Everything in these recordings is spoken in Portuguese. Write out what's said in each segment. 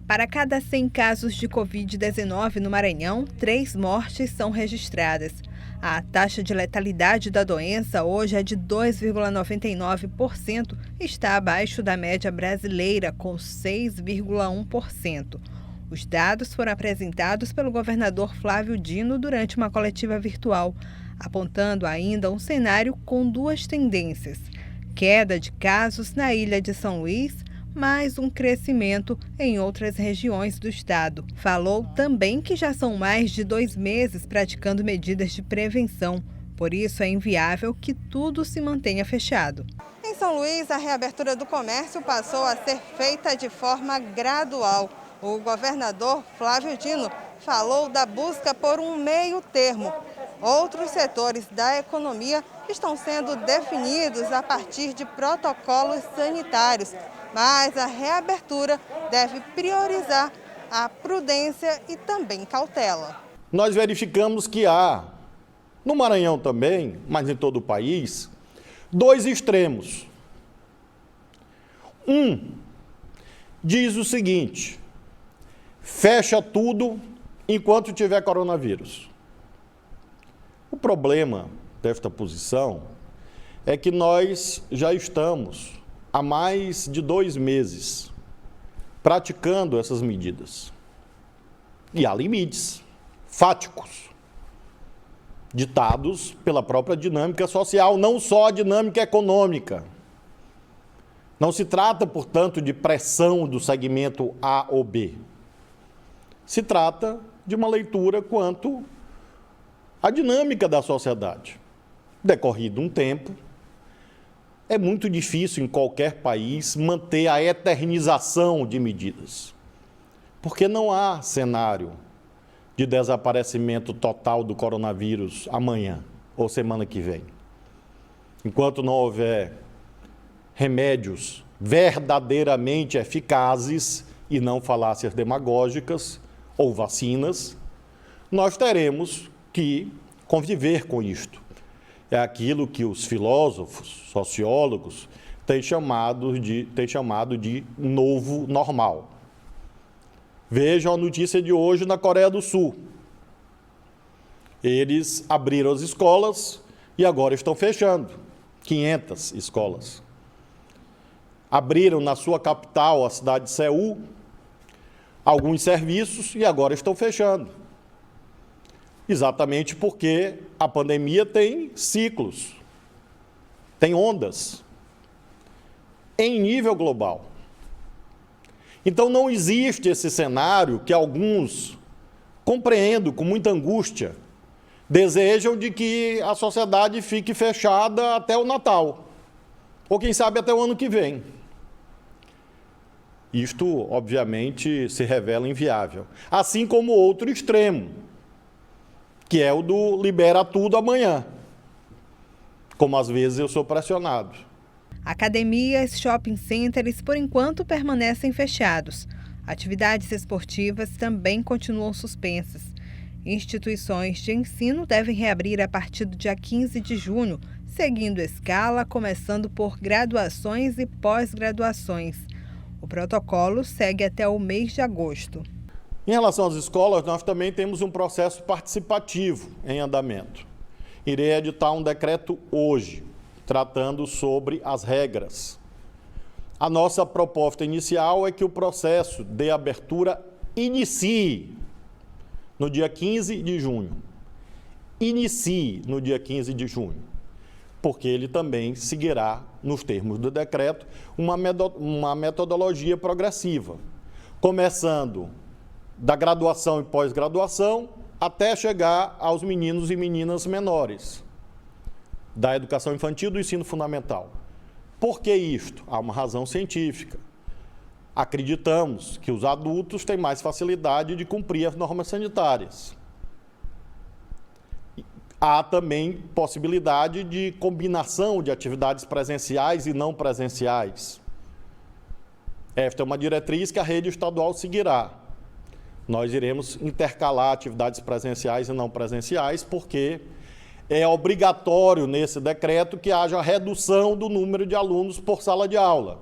Para cada 100 casos de Covid-19 no Maranhão, 3 mortes são registradas. A taxa de letalidade da doença hoje é de 2,99% e está abaixo da média brasileira, com 6,1%. Os dados foram apresentados pelo governador Flávio Dino durante uma coletiva virtual, apontando ainda um cenário com 2 tendências: queda de casos na ilha de São Luís, mais um crescimento em outras regiões do estado. Falou também que já são mais de 2 meses praticando medidas de prevenção, por isso é inviável que tudo se mantenha fechado. Em São Luís, a reabertura do comércio passou a ser feita de forma gradual. O governador Flávio Dino falou da busca por um meio termo. Outros setores da economia estão sendo definidos a partir de protocolos sanitários, mas a reabertura deve priorizar a prudência e também cautela. Nós verificamos que há, no Maranhão também, mas em todo o país, 2 extremos. Um diz o seguinte: fecha tudo enquanto tiver coronavírus. O problema desta posição é que nós já estamos há mais de 2 meses praticando essas medidas. E há limites fáticos, ditados pela própria dinâmica social, não só a dinâmica econômica. Não se trata, portanto, de pressão do segmento A ou B. Se trata de uma leitura quanto à dinâmica da sociedade. Decorrido um tempo, é muito difícil em qualquer país manter a eternização de medidas, porque não há cenário de desaparecimento total do coronavírus amanhã ou semana que vem. Enquanto não houver remédios verdadeiramente eficazes e não falácias demagógicas ou vacinas, nós teremos que conviver com isto. É aquilo que os filósofos, sociólogos, têm chamado de novo normal. Vejam a notícia de hoje na Coreia do Sul. Eles abriram as escolas e agora estão fechando 500 escolas. Abriram na sua capital, a cidade de Seul, alguns serviços e agora estão fechando. Exatamente porque a pandemia tem ciclos, tem ondas, em nível global. Então não existe esse cenário que alguns, compreendo com muita angústia, desejam de que a sociedade fique fechada até o Natal, ou quem sabe até o ano que vem. Isto, obviamente, se revela inviável. Assim como o outro extremo, que é o do libera tudo amanhã, como às vezes eu sou pressionado. Academias, shopping centers, por enquanto, permanecem fechados. Atividades esportivas também continuam suspensas. Instituições de ensino devem reabrir a partir do dia 15 de junho, seguindo escala, começando por graduações e pós-graduações. O protocolo segue até o mês de agosto. Em relação às escolas, nós também temos um processo participativo em andamento. Irei editar um decreto hoje, tratando sobre as regras. A nossa proposta inicial é que o processo de abertura inicie no dia 15 de junho. Inicie no dia 15 de junho, porque ele também seguirá, nos termos do decreto, uma metodologia progressiva, começando da graduação e pós-graduação até chegar aos meninos e meninas menores, da educação infantil do ensino fundamental. Por que isto? Há uma razão científica. Acreditamos que os adultos têm mais facilidade de cumprir as normas sanitárias. Há também possibilidade de combinação de atividades presenciais e não presenciais. Esta é uma diretriz que a rede estadual seguirá. Nós iremos intercalar atividades presenciais e não presenciais, porque é obrigatório nesse decreto que haja redução do número de alunos por sala de aula.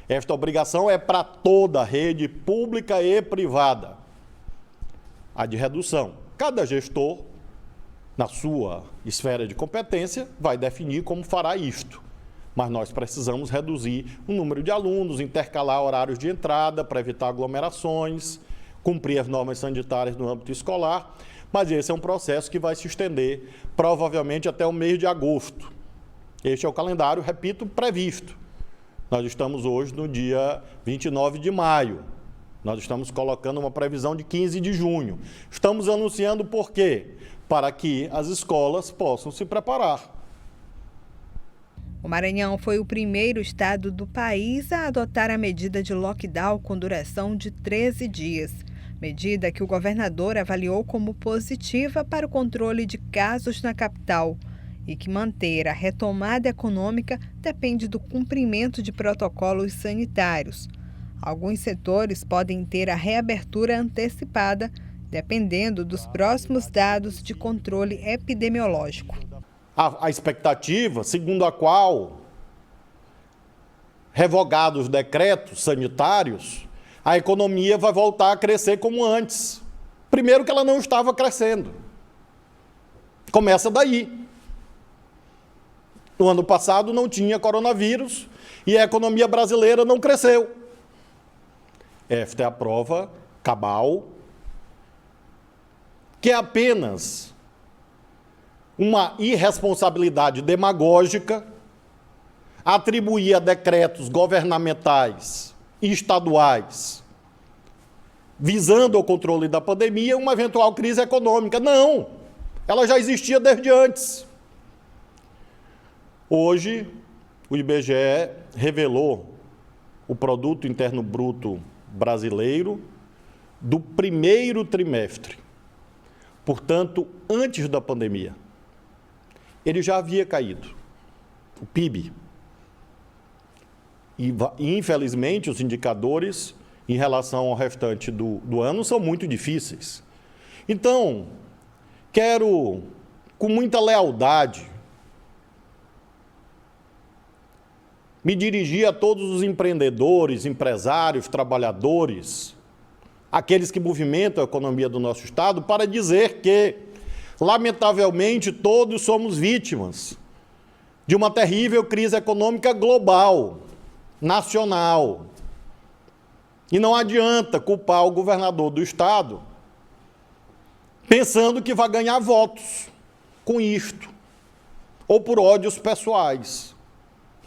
Esta obrigação é para toda a rede pública e privada. A de redução. Cada gestor, na sua esfera de competência, vai definir como fará isto. Mas nós precisamos reduzir o número de alunos, intercalar horários de entrada para evitar aglomerações, cumprir as normas sanitárias no âmbito escolar, mas esse é um processo que vai se estender provavelmente até o mês de agosto. Este é o calendário, repito, previsto. Nós estamos hoje no dia 29 de maio. Nós estamos colocando uma previsão de 15 de junho. Estamos anunciando por quê? Para que as escolas possam se preparar. O Maranhão foi o primeiro estado do país a adotar a medida de lockdown com duração de 13 dias. Medida que o governador avaliou como positiva para o controle de casos na capital e que manter a retomada econômica depende do cumprimento de protocolos sanitários. Alguns setores podem ter a reabertura antecipada, dependendo dos próximos dados de controle epidemiológico. A expectativa, segundo a qual, revogados os decretos sanitários, a economia vai voltar a crescer como antes. Primeiro que ela não estava crescendo. Começa daí. No ano passado não tinha coronavírus e a economia brasileira não cresceu. Esta é a prova cabal que é apenas uma irresponsabilidade demagógica atribuir a decretos governamentais e estaduais visando o controle da pandemia uma eventual crise econômica. Não! Ela já existia desde antes. Hoje, o IBGE revelou o Produto Interno Bruto brasileiro do primeiro trimestre. Portanto, antes da pandemia, ele já havia caído, o PIB. E, infelizmente, os indicadores em relação ao restante do ano são muito difíceis. Então, quero, com muita lealdade, me dirigir a todos os empreendedores, empresários, trabalhadores, aqueles que movimentam a economia do nosso Estado, para dizer que, lamentavelmente, todos somos vítimas de uma terrível crise econômica global, nacional. E não adianta culpar o governador do Estado pensando que vai ganhar votos com isto, ou por ódios pessoais.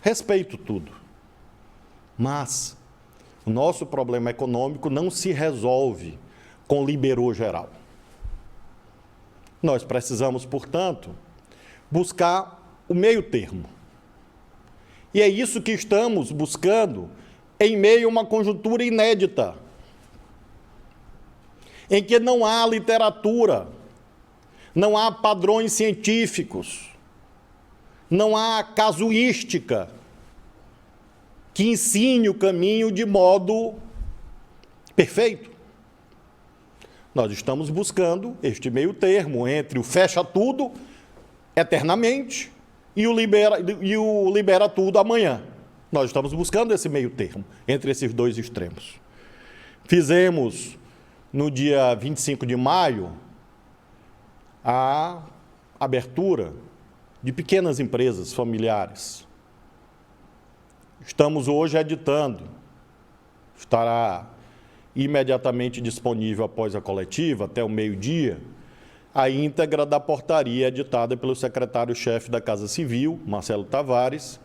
Respeito tudo. Mas o nosso problema econômico não se resolve com liberou geral. Nós precisamos, portanto, buscar o meio termo. E é isso que estamos buscando em meio a uma conjuntura inédita, em que não há literatura, não há padrões científicos, não há casuística que ensine o caminho de modo perfeito. Nós estamos buscando este meio termo entre o fecha tudo eternamente e o libera tudo amanhã. Nós estamos buscando esse meio termo entre esses dois extremos. Fizemos, no dia 25 de maio, a abertura de pequenas empresas familiares. Estamos hoje editando, estará imediatamente disponível após a coletiva, até o meio-dia, a íntegra da portaria editada pelo secretário-chefe da Casa Civil, Marcelo Tavares,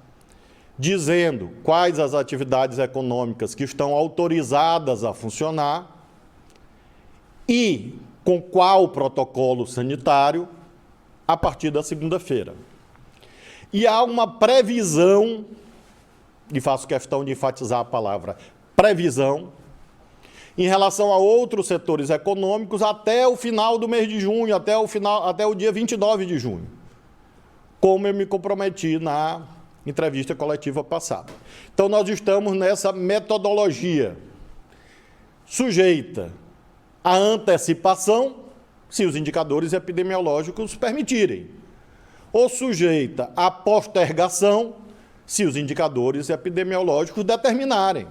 dizendo quais as atividades econômicas que estão autorizadas a funcionar e com qual protocolo sanitário a partir da segunda-feira. E há uma previsão, e faço questão de enfatizar a palavra previsão, em relação a outros setores econômicos até o final do mês de junho, até o dia 29 de junho, como eu me comprometi na entrevista coletiva passada. Então, nós estamos nessa metodologia sujeita à antecipação, se os indicadores epidemiológicos permitirem, ou sujeita à postergação, se os indicadores epidemiológicos determinarem.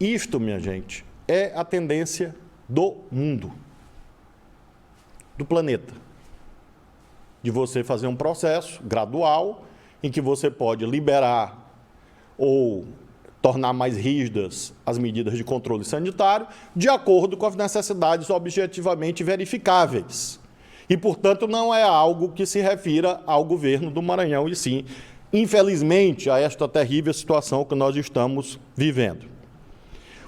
Isto, minha gente, é a tendência do mundo, do planeta. De você fazer um processo gradual em que você pode liberar ou tornar mais rígidas as medidas de controle sanitário de acordo com as necessidades objetivamente verificáveis. E, portanto, não é algo que se refira ao governo do Maranhão, e sim, infelizmente, a esta terrível situação que nós estamos vivendo.